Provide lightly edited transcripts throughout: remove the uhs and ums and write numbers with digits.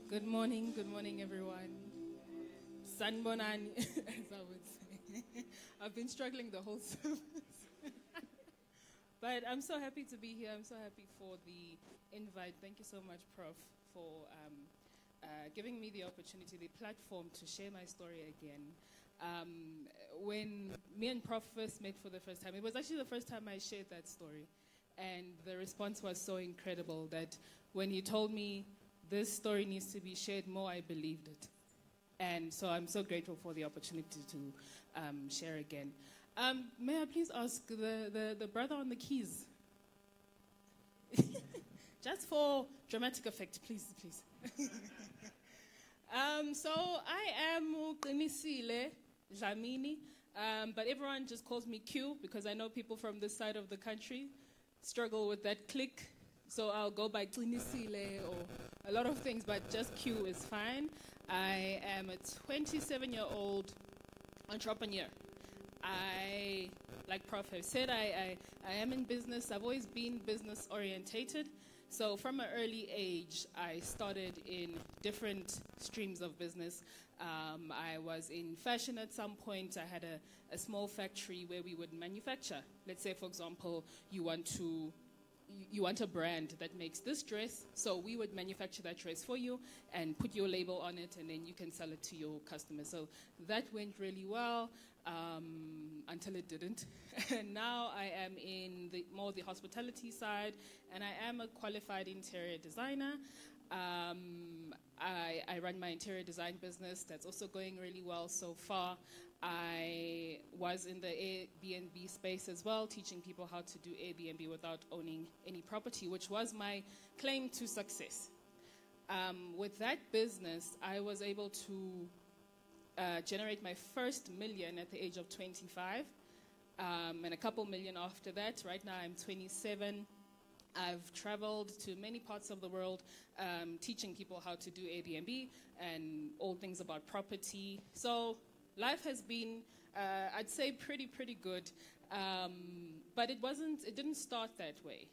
Good morning, everyone. Sanbonani, as I would say. I've been struggling the whole service. But I'm so happy to be here. I'm so happy for the invite. Thank you so much, Prof, for giving me the opportunity, the platform to share my story again. When me and Prof first met for the first time, it was actually the first time I shared that story. And the response was so incredible that when he told me this story needs to be shared more, I believed it. And so I'm so grateful for the opportunity to share again. May I please ask the brother on the keys? Just for dramatic effect, please. So I am Qinisile, Dlamini, but everyone just calls me Q because I know people from this side of the country struggle with that click. So I'll go by Qinisile or a lot of things, but just Q is fine. I am a 27-year-old entrepreneur. Like Prof has said, I am in business. I've always been business orientated. So from an early age, I started in different streams of business. I was in fashion at some point. I had a small factory where we would manufacture. Let's say, for example, you want a brand that makes this dress, so we would manufacture that dress for you and put your label on it, and then you can sell it to your customers. So that went really well until it didn't. And now I am in more the hospitality side, and I am a qualified interior designer. I run my interior design business. That's also going really well so far. I was in the Airbnb space as well, teaching people how to do Airbnb without owning any property, which was my claim to success. With that business, I was able to generate my first million at the age of 25, and a couple million after that. Right now, I'm 27. I've traveled to many parts of the world teaching people how to do Airbnb and all things about property. So life has been, I'd say, pretty good. But it didn't start that way,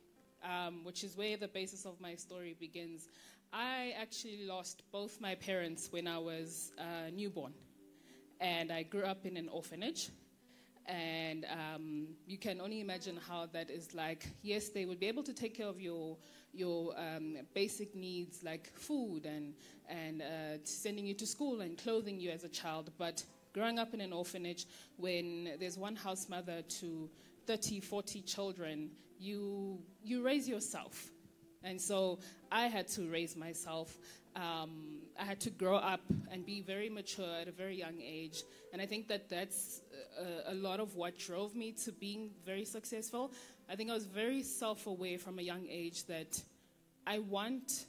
which is where the basis of my story begins. I actually lost both my parents when I was newborn. And I grew up in an orphanage. And you can only imagine how that is like. Yes, they would be able to take care of your basic needs like food and sending you to school and clothing you as a child. But growing up in an orphanage, when there's one house mother to 30, 40 children, you raise yourself. And so I had to raise myself. I had to grow up and be very mature at a very young age. And I think that's a lot of what drove me to being very successful. I think I was very self-aware from a young age that I want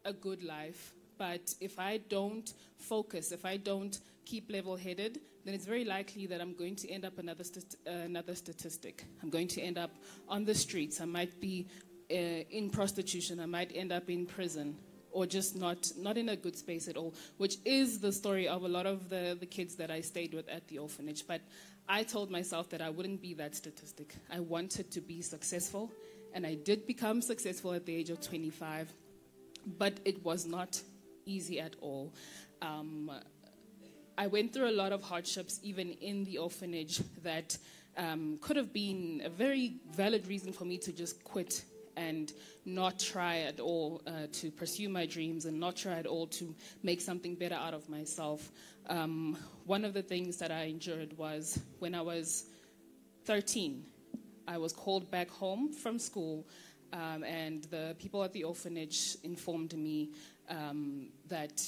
a good life, but if I don't focus, if I don't keep level-headed, then it's very likely that I'm going to end up another statistic. I'm going to end up on the streets. I might be in prostitution. I might end up in prison, or just not in a good space at all, which is the story of a lot of the kids that I stayed with at the orphanage. But I told myself that I wouldn't be that statistic. I wanted to be successful, and I did become successful at the age of 25, but it was not easy at all. I went through a lot of hardships, even in the orphanage, that could have been a very valid reason for me to just quit and not try at all to pursue my dreams and not try at all to make something better out of myself. One of the things that I endured was when I was 13, I was called back home from school, and the people at the orphanage informed me that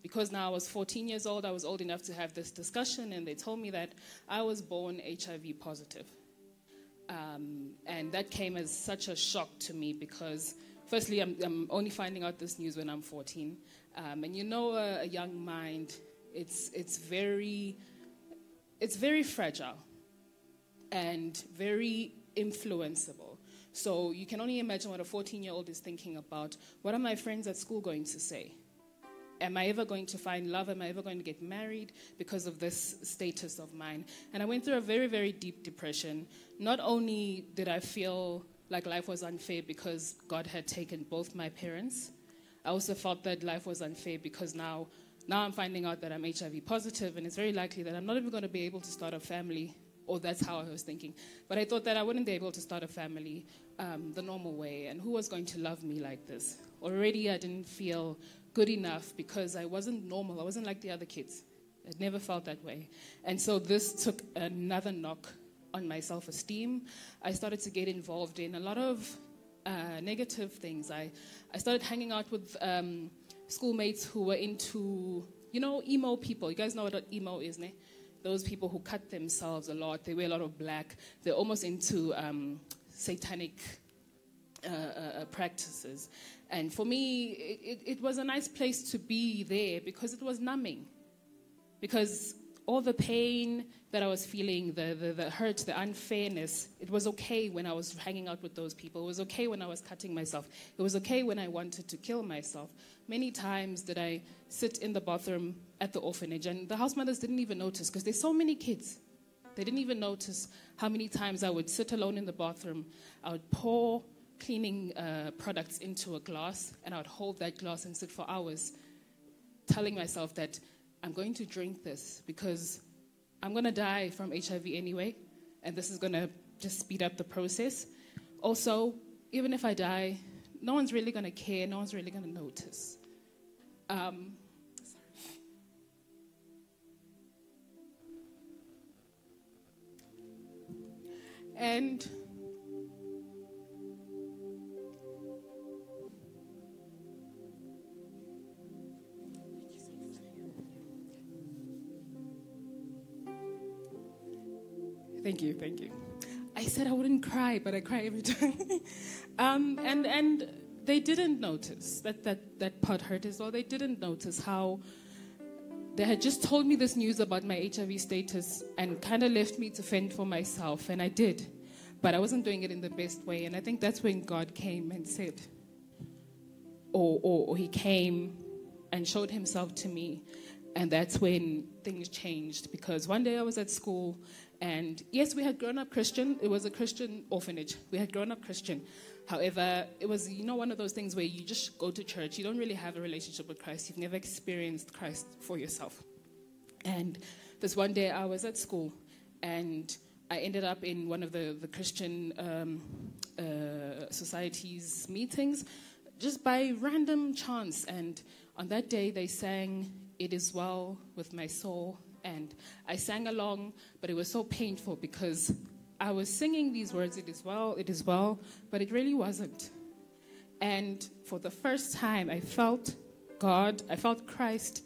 because now I was 14 years old, I was old enough to have this discussion, and they told me that I was born HIV positive. And that came as such a shock to me because, firstly, I'm only finding out this news when I'm 14. And you know, a young mind, it's very fragile and very influenceable. So you can only imagine what a 14-year-old is thinking about. What are my friends at school going to say? Am I ever going to find love? Am I ever going to get married because of this status of mine? And I went through a very, very deep depression. Not only did I feel like life was unfair because God had taken both my parents, I also felt that life was unfair because now I'm finding out that I'm HIV positive, and it's very likely that I'm not even going to be able to start a family, or that's how I was thinking. But I thought that I wouldn't be able to start a family the normal way, and who was going to love me like this? Already I didn't feel good enough because I wasn't normal. I wasn't like the other kids. I'd never felt that way. And so this took another knock on my self-esteem. I started to get involved in a lot of negative things. I started hanging out with schoolmates who were into, emo people. You guys know what emo is, ne? Those people who cut themselves a lot. They wear a lot of black. They're almost into satanic practices. And for me, it was a nice place to be there because it was numbing. Because all the pain that I was feeling, the hurt, the unfairness, it was okay when I was hanging out with those people. It was okay when I was cutting myself. It was okay when I wanted to kill myself. Many times did I sit in the bathroom at the orphanage, and the house mothers didn't even notice because there's so many kids. They didn't even notice how many times I would sit alone in the bathroom. I would pour cleaning products into a glass, and I would hold that glass and sit for hours, telling myself that I'm going to drink this because I'm going to die from HIV anyway, and this is going to just speed up the process. Also, even if I die, no one's really going to care. No one's really going to notice. And Thank you. I said I wouldn't cry, but I cry every time. And they didn't notice that part hurt as well. They didn't notice how they had just told me this news about my HIV status and kind of left me to fend for myself, and I did. But I wasn't doing it in the best way, and I think that's when God came and said, or he came and showed himself to me. And that's when things changed, because one day I was at school, and yes, we had grown up Christian. It was a Christian orphanage. We had grown up Christian. However, it was, one of those things where you just go to church. You don't really have a relationship with Christ. You've never experienced Christ for yourself. And this one day I was at school, and I ended up in one of the Christian society's meetings just by random chance. And on that day, they sang, "It is well with my soul." And I sang along, but it was so painful because I was singing these words, "It is well," but it really wasn't. And for the first time, I felt Christ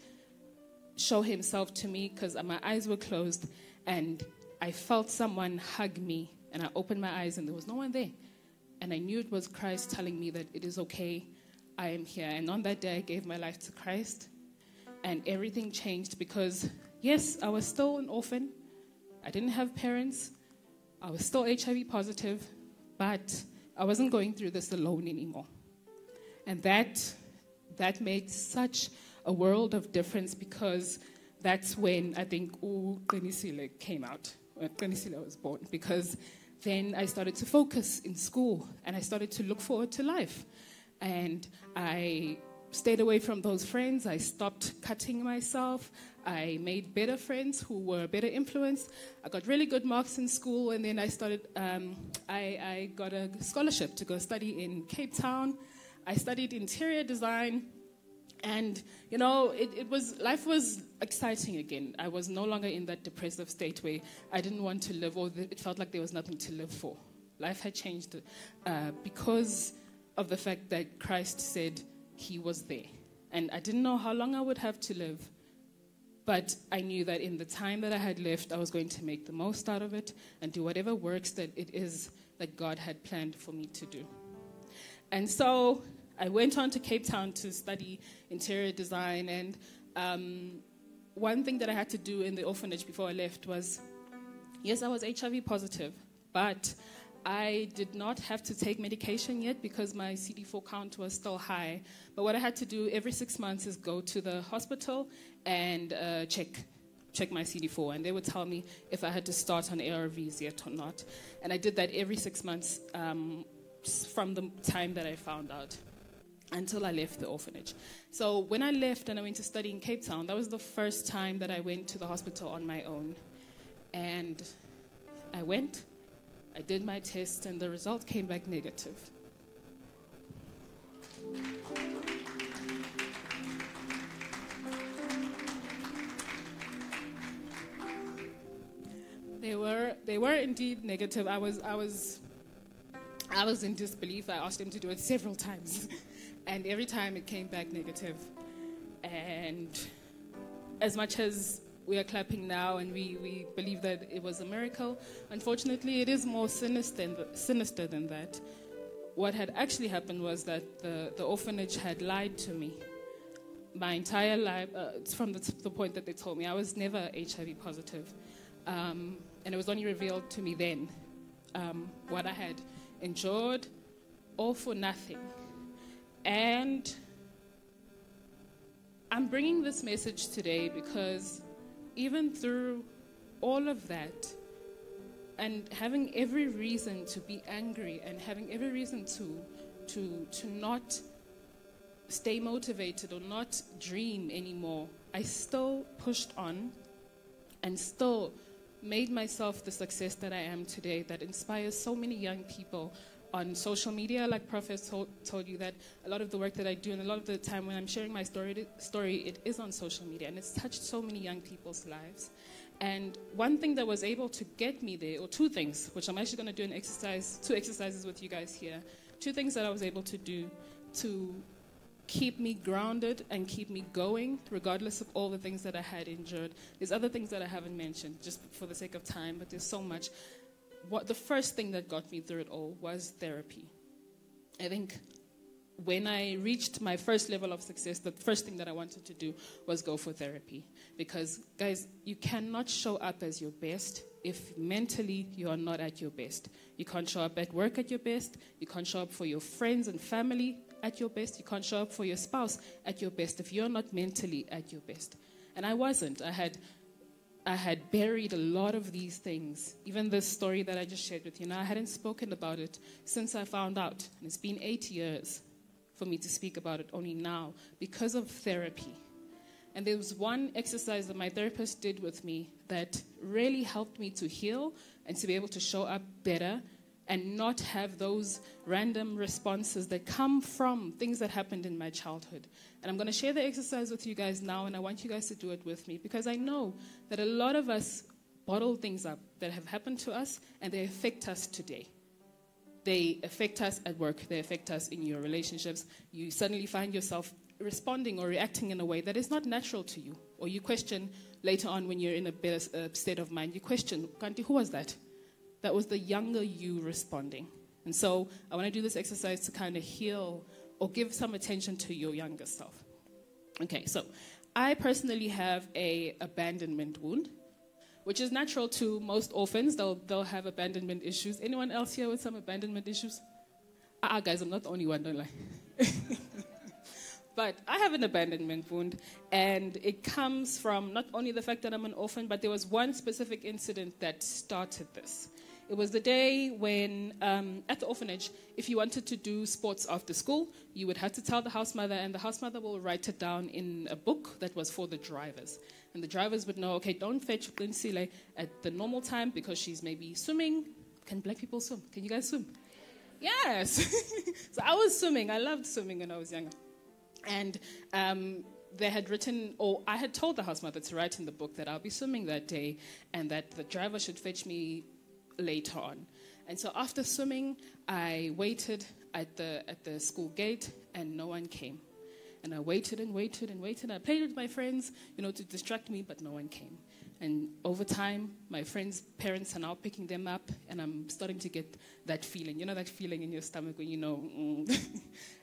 show himself to me because my eyes were closed, and I felt someone hug me, and I opened my eyes, and there was no one there. And I knew it was Christ telling me that it is okay, I am here. And on that day, I gave my life to Christ, and everything changed because, yes, I was still an orphan. I didn't have parents. I was still HIV positive, but I wasn't going through this alone anymore. And that made such a world of difference, because that's when I think Qinisile came out, when Qinisile was born, because then I started to focus in school, and I started to look forward to life. And I stayed away from those friends. I stopped cutting myself. I made better friends who were better influenced. I got really good marks in school, and then I started, I got a scholarship to go study in Cape Town. I studied interior design, and, life was exciting again. I was no longer in that depressive state where I didn't want to live, or it felt like there was nothing to live for. Life had changed because of the fact that Christ said he was there. And I didn't know how long I would have to live, but I knew that in the time that I had left, I was going to make the most out of it and do whatever works that it is that God had planned for me to do. And so I went on to Cape Town to study interior design, and one thing that I had to do in the orphanage before I left was, yes, I was HIV positive, but I did not have to take medication yet because my CD4 count was still high. But what I had to do every 6 months is go to the hospital and check my CD4. And they would tell me if I had to start on ARVs yet or not. And I did that every 6 months from the time that I found out. until I left the orphanage. So when I left and I went to study in Cape Town, that was the first time that I went to the hospital on my own. And I went, I did my test, and the result came back negative. They were indeed negative. I was in disbelief. I asked him to do it several times. And every time it came back negative. And as much as we are clapping now and we believe that it was a miracle, unfortunately it is more sinister than that. What had actually happened was that the orphanage had lied to me. My entire life, from the point that they told me I was never HIV positive. And it was only revealed to me then what I had endured, all for nothing. And I'm bringing this message today because even through all of that, and having every reason to be angry and having every reason to not stay motivated or not dream anymore, I still pushed on and still made myself the success that I am today, that inspires so many young people on social media. Like Prophet told you, that a lot of the work that I do and a lot of the time when I'm sharing my story, it is on social media, and it's touched so many young people's lives. And one thing that was able to get me there, or two things, which I'm actually going to do two exercises with you guys here, two things that I was able to do to keep me grounded and keep me going, regardless of all the things that I had endured. There's other things that I haven't mentioned, just for the sake of time, but there's so much. The first thing that got me through it all was therapy. I think when I reached my first level of success, the first thing that I wanted to do was go for therapy. Because, guys, you cannot show up as your best if mentally you are not at your best. You can't show up at work at your best. You can't show up for your friends and family at your best. You can't show up for your spouse at your best if you're not mentally at your best. And I wasn't. I had buried a lot of these things. Even this story that I just shared with you, now I hadn't spoken about it since I found out. And it's been 8 years for me to speak about it only now because of therapy. And there was one exercise that my therapist did with me that really helped me to heal and to be able to show up better and not have those random responses that come from things that happened in my childhood. And I'm going to share the exercise with you guys now, and I want you guys to do it with me, because I know that a lot of us bottle things up that have happened to us, and they affect us today. They affect us at work. They affect us in your relationships. You suddenly find yourself responding or reacting in a way that is not natural to you. Or you question later on when you're in a better state of mind, you question, Kanti, who was that? That was the younger you responding. And so I want to do this exercise to kind of heal or give some attention to your younger self. Okay, so I personally have a abandonment wound, which is natural to most orphans. They'll have abandonment issues. Anyone else here with some abandonment issues? Guys, I'm not the only one, don't lie. But I have an abandonment wound, and it comes from not only the fact that I'm an orphan, but there was one specific incident that started this. It was the day when, at the orphanage, if you wanted to do sports after school, you would have to tell the house mother, and the house mother will write it down in a book that was for the drivers. And the drivers would know, okay, don't fetch Qinisile at the normal time because she's maybe swimming. Can black people swim? Can you guys swim? Yes. So I was swimming. I loved swimming when I was younger. And they had written, or I had told the house mother to write in the book that I'll be swimming that day and that the driver should fetch me later on. And so after swimming, I waited at the school gate, and no one came. And I waited and waited and waited. I played with my friends, to distract me, but no one came. And over time, my friends' parents are now picking them up, and I'm starting to get that feeling. That feeling in your stomach when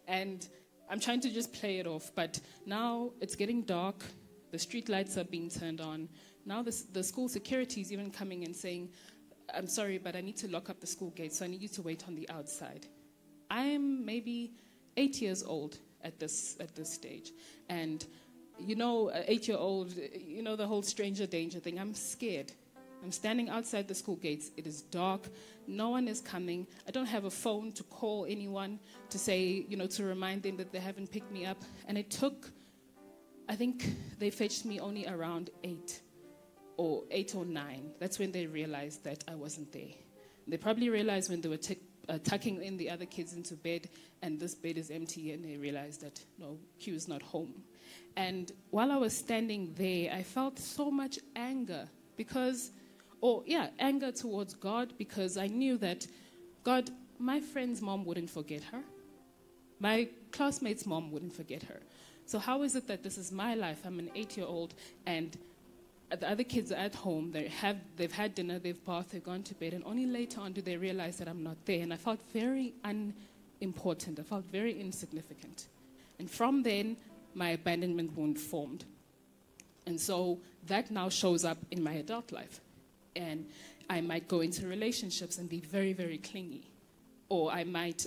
And I'm trying to just play it off. But now it's getting dark. The street lights are being turned on. Now the school security is even coming and saying, I'm sorry, but I need to lock up the school gate, so I need you to wait on the outside. I am maybe 8 years old at this stage. And, 8-year-old, the whole stranger danger thing, I'm scared. I'm standing outside the school gates. It is dark. No one is coming. I don't have a phone to call anyone to say, to remind them that they haven't picked me up. And it took, I think they fetched me only around 8 or 9. That's when they realized that I wasn't there. They probably realized when they were tucking in the other kids into bed and this bed is empty, and they realized that, no, Q is not home. And while I was standing there, I felt so much anger anger towards God, because I knew that God, my friend's mom wouldn't forget her. My classmate's mom wouldn't forget her. So how is it that this is my life? I'm an 8-year-old, and the other kids are at home. They've had dinner, they've bathed, they've gone to bed, and only later on do they realize that I'm not there. And I felt very unimportant. I felt very insignificant. And from then, my abandonment wound formed. And so that now shows up in my adult life. And I might go into relationships and be very, very clingy. Or I might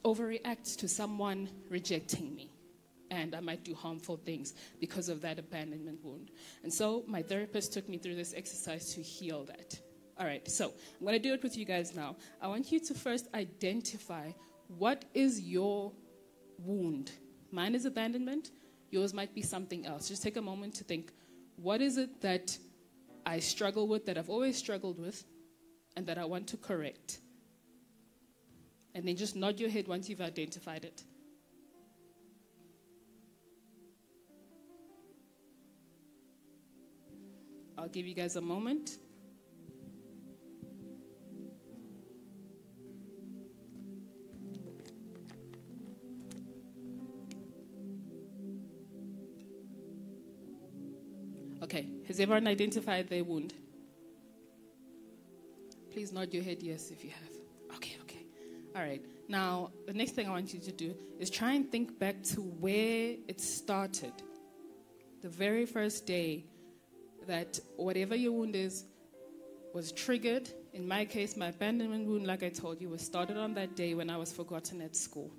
overreact to someone rejecting me. And I might do harmful things because of that abandonment wound. And so my therapist took me through this exercise to heal that. All right, so I'm going to do it with you guys now. I want you to first identify what is your wound. Mine is abandonment. Yours might be something else. Just take a moment to think, what is it that I struggle with, that I've always struggled with, and that I want to correct? And then just nod your head once you've identified it. I'll give you guys a moment. Okay, has everyone identified their wound? Please nod your head yes if you have. Okay. All right. Now, the next thing I want you to do is try and think back to where it started. The very first day that whatever your wound is was triggered. In my case, my abandonment wound, like I told you, was started on that day when I was forgotten at school.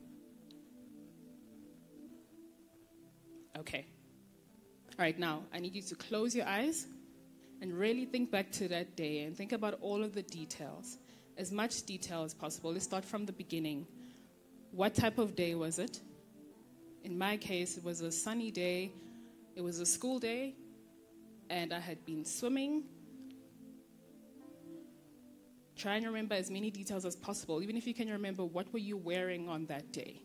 Okay. All right, now, I need you to close your eyes and really think back to that day and think about all of the details, as much detail as possible. Let's start from the beginning. What type of day was it? In my case, it was a sunny day. It was a school day, and I had been swimming. Try and remember as many details as possible, even if you can remember what were you wearing on that day.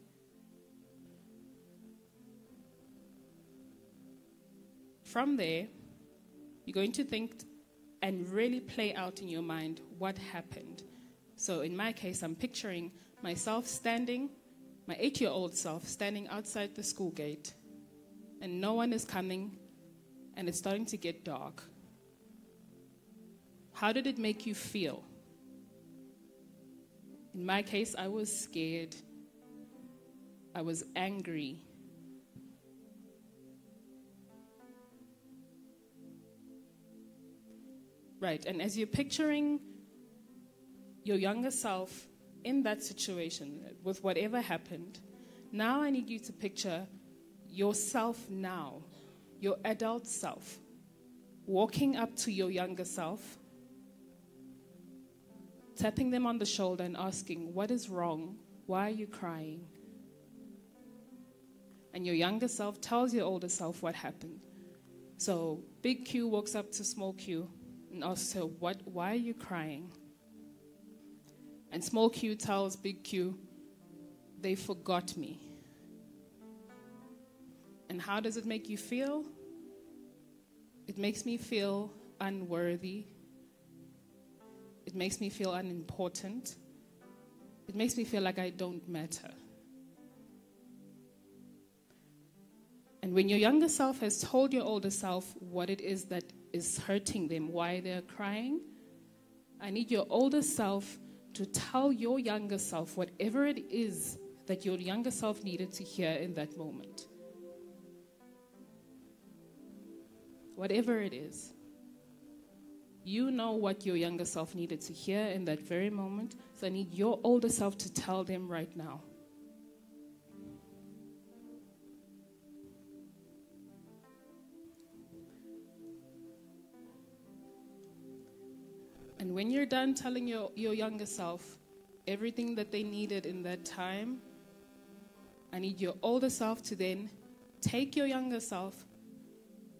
From there, you're going to think and really play out in your mind what happened. So in my case, I'm picturing myself standing, my 8-year-old self standing outside the school gate, and no one is coming, and it's starting to get dark. How did it make you feel? In my case, I was scared. I was angry. Right, and as you're picturing your younger self in that situation, with whatever happened, now I need you to picture yourself now, your adult self, walking up to your younger self, tapping them on the shoulder and asking, what is wrong? Why are you crying? And your younger self tells your older self what happened. So big Q walks up to small Q and asks her, why are you crying? And small Q tells big Q, they forgot me. And how does it make you feel? It makes me feel unworthy. It makes me feel unimportant. It makes me feel like I don't matter. And when your younger self has told your older self what it is that is hurting them, why they're crying, I need your older self to tell your younger self whatever it is that your younger self needed to hear in that moment. Whatever it is. You know what your younger self needed to hear in that very moment, so I need your older self to tell them right now. when you're done telling your younger self everything that they needed in that time, I need your older self to then take your younger self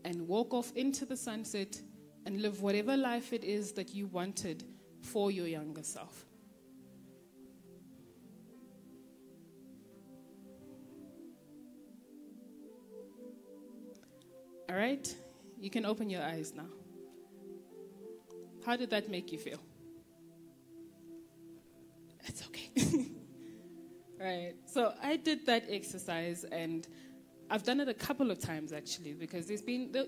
and walk off into the sunset and live whatever life it is that you wanted for your younger self. All right? You can open your eyes now. How did that make you feel? It's okay. Right. So I did that exercise, and I've done it a couple of times actually, because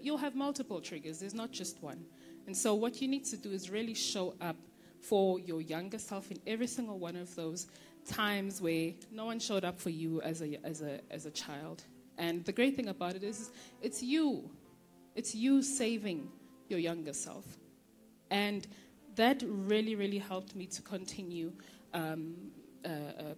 you'll have multiple triggers. There's not just one. And so what you need to do is really show up for your younger self in every single one of those times where no one showed up for you as a child. And the great thing about it is it's you. It's you saving your younger self. And that really, really helped me to continue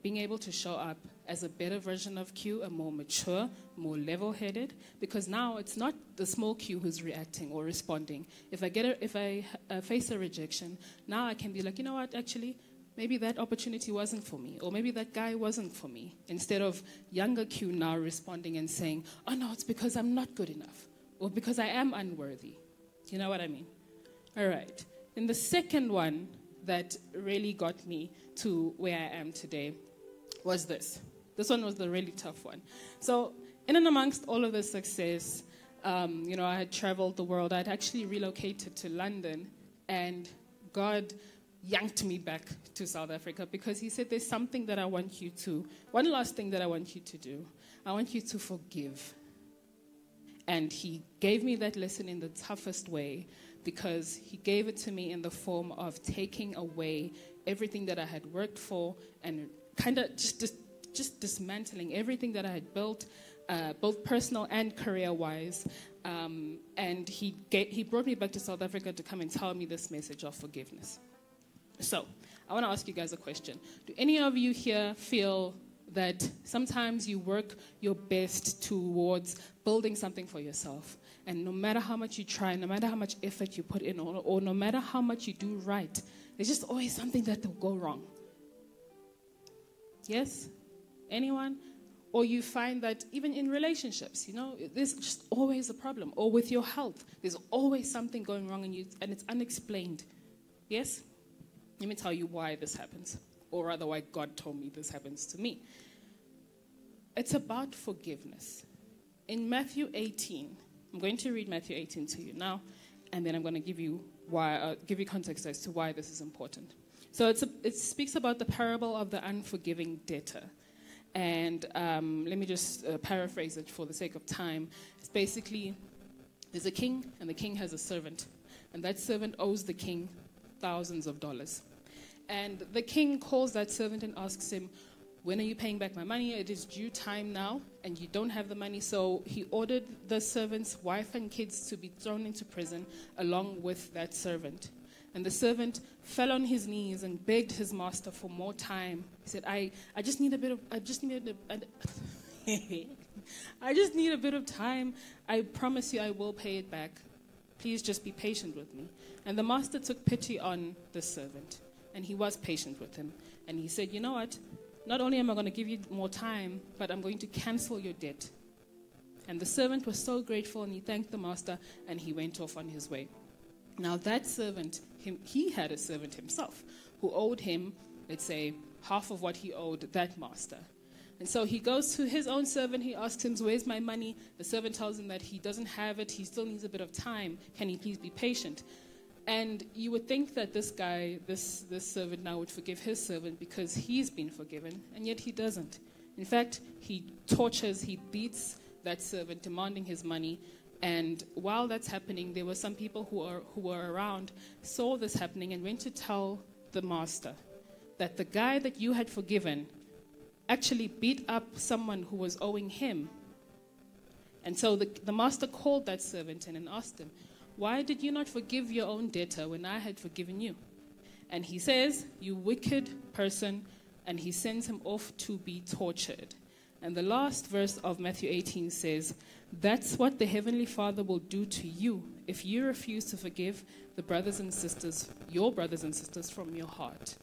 being able to show up as a better version of Q, a more mature, more level-headed, because now it's not the small Q who's reacting or responding. If I face a rejection, now I can be like, you know what, actually, maybe that opportunity wasn't for me, or maybe that guy wasn't for me, instead of younger Q now responding and saying, oh no, it's because I'm not good enough, or because I am unworthy. You know what I mean? All right. And the second one that really got me to where I am today was this. This one was the really tough one. So in and amongst all of the success, I had traveled the world. I'd actually relocated to London, and God yanked me back to South Africa because he said, there's something that I want you to, one last thing that I want you to do. I want you to forgive. And he gave me that lesson in the toughest way, because he gave it to me in the form of taking away everything that I had worked for and kind of just dismantling everything that I had built, both personal and career-wise. And he brought me back to South Africa to come and tell me this message of forgiveness. So I want to ask you guys a question. Do any of you here feel that sometimes you work your best towards building something for yourself, and no matter how much you try, no matter how much effort you put in, or no matter how much you do right, there's just always something that will go wrong? Yes? Anyone? Or you find that even in relationships, there's just always a problem. Or with your health, there's always something going wrong in you, and it's unexplained. Yes? Let me tell you why this happens, or rather why God told me this happens to me. It's about forgiveness. In Matthew 18, I'm going to read Matthew 18 to you now, and then I'm going to give you context as to why this is important. So it speaks about the parable of the unforgiving debtor. And let me just paraphrase it for the sake of time. It's basically, there's a king, and the king has a servant. And that servant owes the king thousands of dollars. And the king calls that servant and asks him, when are you paying back my money? It is due time now, and you don't have the money. So he ordered the servant's wife and kids to be thrown into prison along with that servant. And the servant fell on his knees and begged his master for more time. He said, I just need a bit of time. I promise you I will pay it back. Please just be patient with me. And the master took pity on the servant, and he was patient with him. And he said, you know what? Not only am I going to give you more time, but I'm going to cancel your debt. And the servant was so grateful, and he thanked the master, and he went off on his way. Now that servant, he had a servant himself who owed him, let's say, half of what he owed that master. And so he goes to his own servant. He asks him, where's my money? The servant tells him that he doesn't have it. He still needs a bit of time. Can he please be patient? And you would think that this guy, this servant now would forgive his servant because he's been forgiven, and yet he doesn't. In fact, he tortures, he beats that servant, demanding his money. And while that's happening, there were some people who were around, saw this happening, and went to tell the master that the guy that you had forgiven actually beat up someone who was owing him. And so the master called that servant in and asked him, why did you not forgive your own debtor when I had forgiven you? And he says, you wicked person, and he sends him off to be tortured. And the last verse of Matthew 18 says, "That's what the Heavenly Father will do to you if you refuse to forgive the brothers and sisters, your brothers and sisters, from your heart."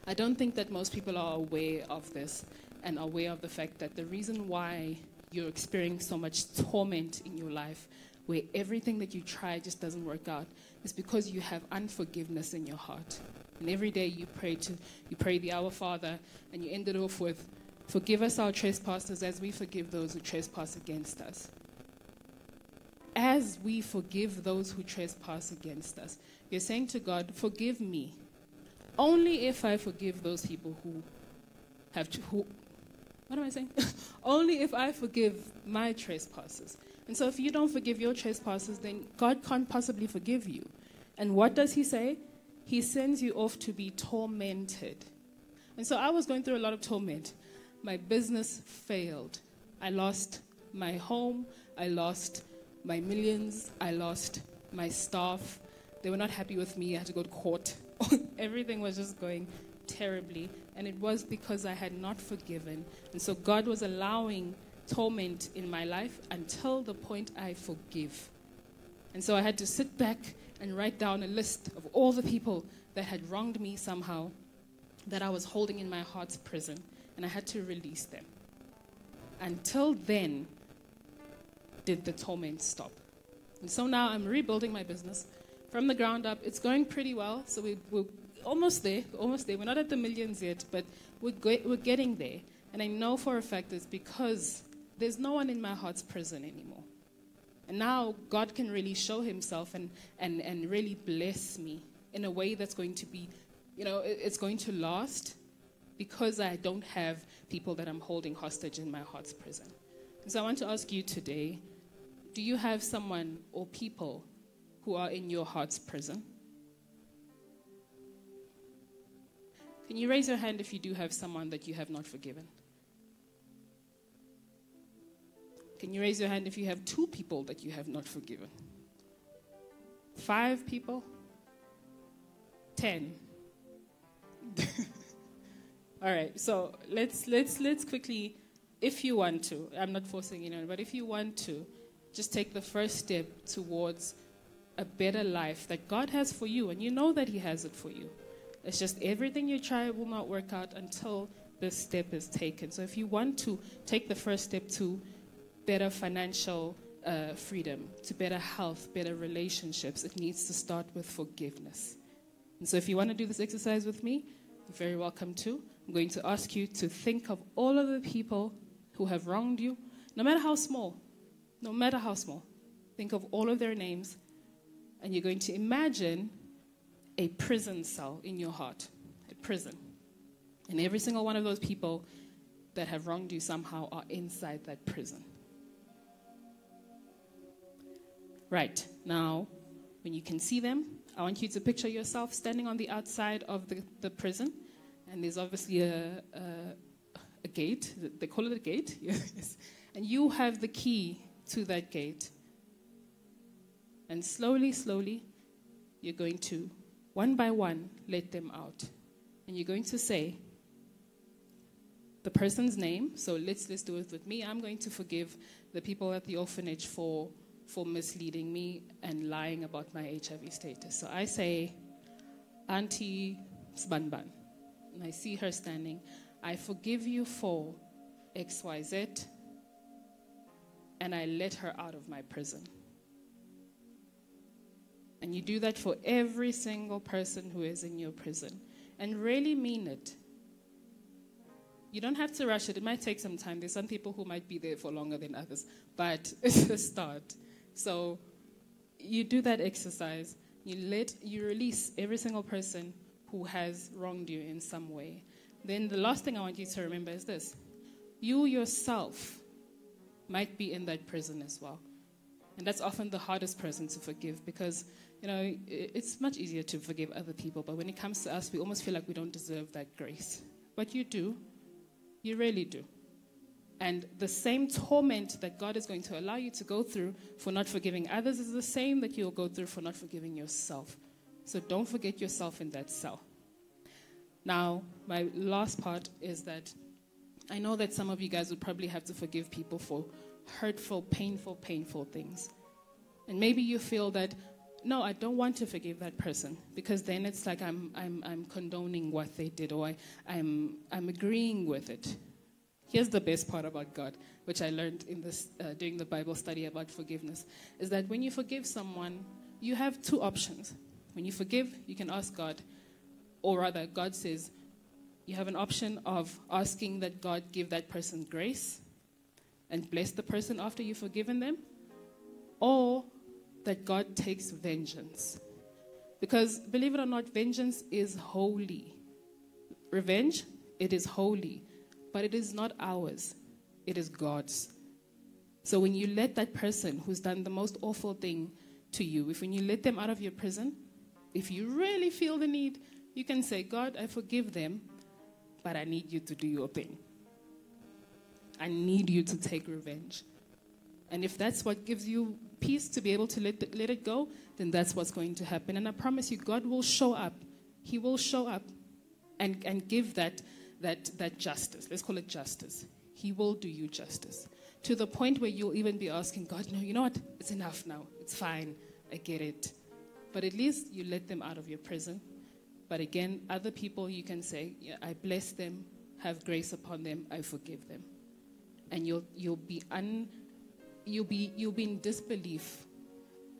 I don't think that most people are aware of this and aware of the fact that the reason why you're experiencing so much torment in your life, where everything that you try just doesn't work out, is because you have unforgiveness in your heart. And every day you pray the Our Father, and you end it off with, "Forgive us our trespasses as we forgive those who trespass against us." As we forgive those who trespass against us, you're saying to God, "Forgive me. Only if I forgive those people who what am I saying? Only if I forgive my trespasses." And so if you don't forgive your trespasses, then God can't possibly forgive you. And what does he say? He sends you off to be tormented. And so I was going through a lot of torment. My business failed. I lost my home. I lost my millions. I lost my staff. They were not happy with me. I had to go to court. Everything was just going terribly. And it was because I had not forgiven. And so God was allowing torment in my life until the point I forgive. And so I had to sit back and write down a list of all the people that had wronged me somehow, that I was holding in my heart's prison, and I had to release them. Until then, did the torment stop. And so now I'm rebuilding my business from the ground up. It's going pretty well, so we're almost there. We're not at the millions yet, but we're getting there. And I know for a fact it's because there's no one in my heart's prison anymore. And now God can really show himself and really bless me in a way that's going to be, it's going to last, because I don't have people that I'm holding hostage in my heart's prison. And so I want to ask you today, do you have someone or people who are in your heart's prison? Can you raise your hand if you do have someone that you have not forgiven? Can you raise your hand if you have 2 people that you have not forgiven? 5 people? 10? All right, so let's quickly, if you want to, I'm not forcing anyone, but if you want to, just take the first step towards a better life that God has for you, and you know that he has it for you. It's just everything you try will not work out until this step is taken. So if you want to take the first step to better financial freedom, to better health, better relationships, it needs to start with forgiveness. And so if you want to do this exercise with me, you're very welcome to. I'm going to ask you to think of all of the people who have wronged you, no matter how small. No matter how small. Think of all of their names, and you're going to imagine a prison cell in your heart, a prison. And every single one of those people that have wronged you somehow are inside that prison. Right, now, when you can see them, I want you to picture yourself standing on the outside of the prison, and there's obviously a gate. They call it a gate, yes. And you have the key to that gate. And slowly, you're going to, one by one, let them out. And you're going to say the person's name. So let's do it with me. I'm going to forgive the people at the orphanage for misleading me and lying about my HIV status. So I say, Auntie Sbanban, and I see her standing. I forgive you for XYZ, and I let her out of my prison. And you do that for every single person who is in your prison. And really mean it. You don't have to rush it. It might take some time. There's some people who might be there for longer than others. But it's a start. So you do that exercise. You release every single person who has wronged you in some way. Then the last thing I want you to remember is this. You yourself might be in that prison as well. And that's often the hardest person to forgive because, it's much easier to forgive other people. But when it comes to us, we almost feel like we don't deserve that grace. But you do. You really do. And the same torment that God is going to allow you to go through for not forgiving others is the same that you'll go through for not forgiving yourself. So don't forget yourself in that cell. Now, my last part is that I know that some of you guys would probably have to forgive people for hurtful, painful things. And maybe you feel that, no, I don't want to forgive that person, because then it's like I'm condoning what they did, or I'm agreeing with it. Here's the best part about God, which I learned in this during the Bible study about forgiveness, is that when you forgive someone, you have two options. When you forgive, you can ask God, or rather, God says, you have an option of asking that God give that person grace and bless the person after you've forgiven them, or that God takes vengeance. Because, believe it or not, vengeance is holy. Revenge, it is holy, but it is not ours. It is God's. So when you let that person who's done the most awful thing to you, when you let them out of your prison, if you really feel the need, you can say, God, I forgive them, but I need you to do your thing. I need you to take revenge. And if that's what gives you peace to be able to let it go, then that's what's going to happen. And I promise you, God will show up. He will show up and give that justice. Let's call it justice. He will do you justice. To the point where you'll even be asking God, no, you know what? It's enough now. It's fine. I get it. But at least you let them out of your prison. But again, other people, you can say, yeah, I bless them, have grace upon them, I forgive them. And you'll be in disbelief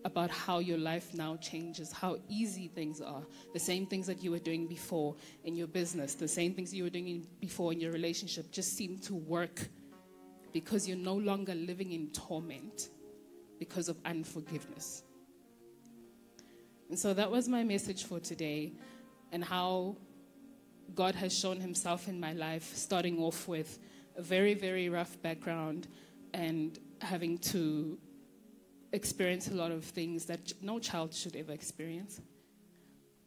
about how your life now changes, how easy things are. The same things that you were doing before in your business, the same things you were doing before in your relationship just seem to work because you're no longer living in torment because of unforgiveness. And so that was my message for today, and how God has shown himself in my life, starting off with a very, very rough background and having to experience a lot of things that no child should ever experience.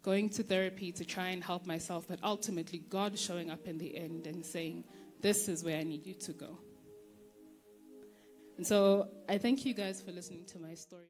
Going to therapy to try and help myself, but ultimately God showing up in the end and saying, this is where I need you to go. And so I thank you guys for listening to my story.